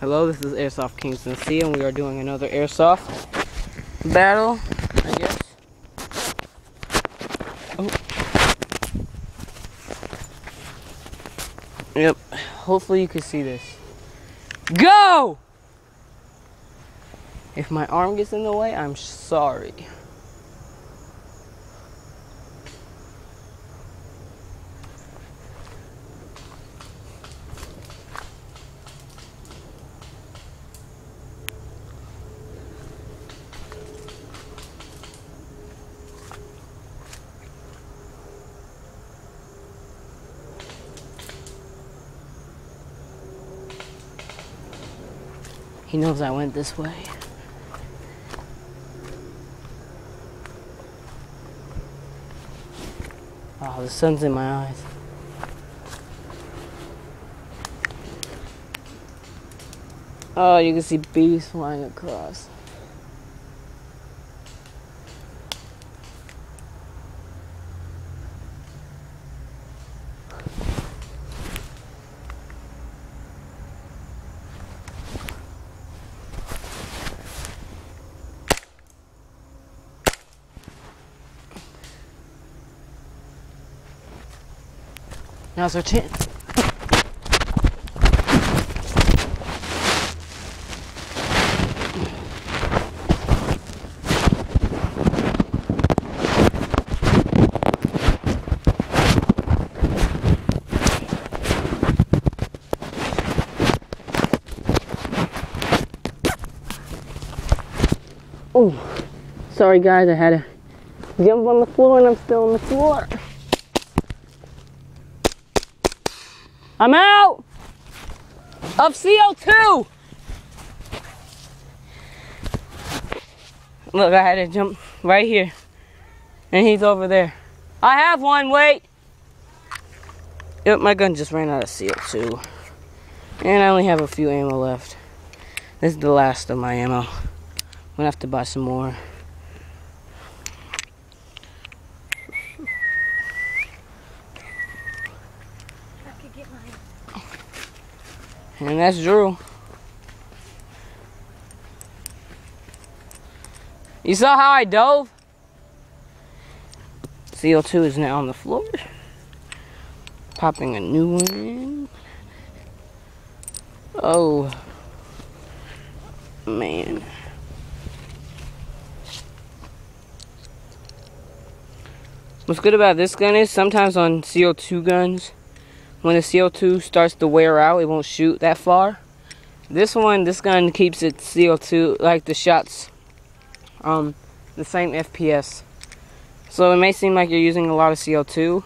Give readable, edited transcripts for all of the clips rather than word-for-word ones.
Hello, this is Airsoft Kingston C, and we are doing another Airsoft battle, I guess. Oh. Yep, hopefully you can see this. Go! If my arm gets in the way, I'm sorry. He knows I went this way. Oh, the sun's in my eyes. Oh, you can see bees flying across. Now's our chance. Oh, sorry guys, I had to jump on the floor and I'm still on the floor. I'm out of CO2. Look, I had to jump right here. And he's over there. I have one, wait. Yep, my gun just ran out of CO2. And I only have a few ammo left. This is the last of my ammo. I'm gonna have to buy some more. And that's Drew. You saw how I dove? CO2 is now on the floor. Popping a new one in. Oh, man. What's good about this gun is sometimes on CO2 guns, when the CO2 starts to wear out, it won't shoot that far. This gun keeps its CO2, like the shots, the same FPS. So it may seem like you're using a lot of CO2,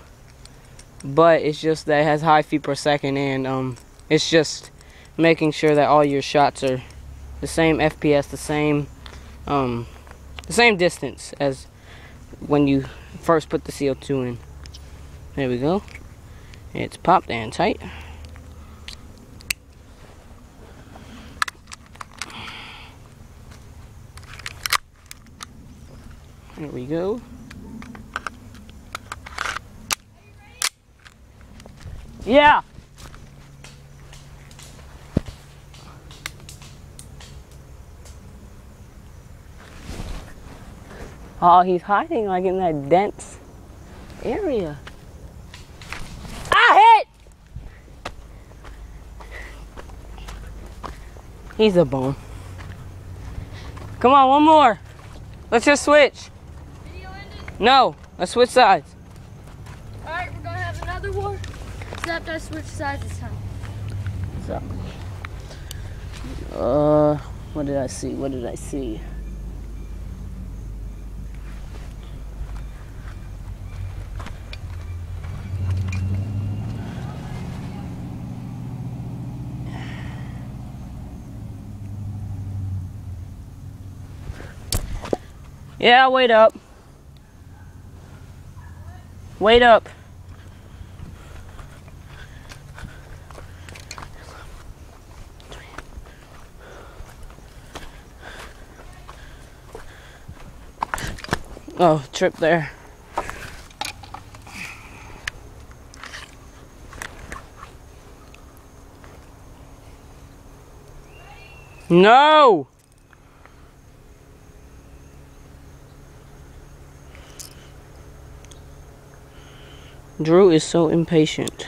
but it's just that it has high feet per second, and it's just making sure that all your shots are the same FPS, the same distance as when you first put the CO2 in. There we go. It's popped and tight. There we go. Yeah. Oh, he's hiding like in that dense area. I hit! He's a bum. Come on, one more. Let's just switch. Video ended? No, let's switch sides. Alright, we're gonna have another war. Except I switched sides this time. So, what did I see? What did I see? Yeah, wait up. Wait up. Oh, trip there. No! Drew is so impatient.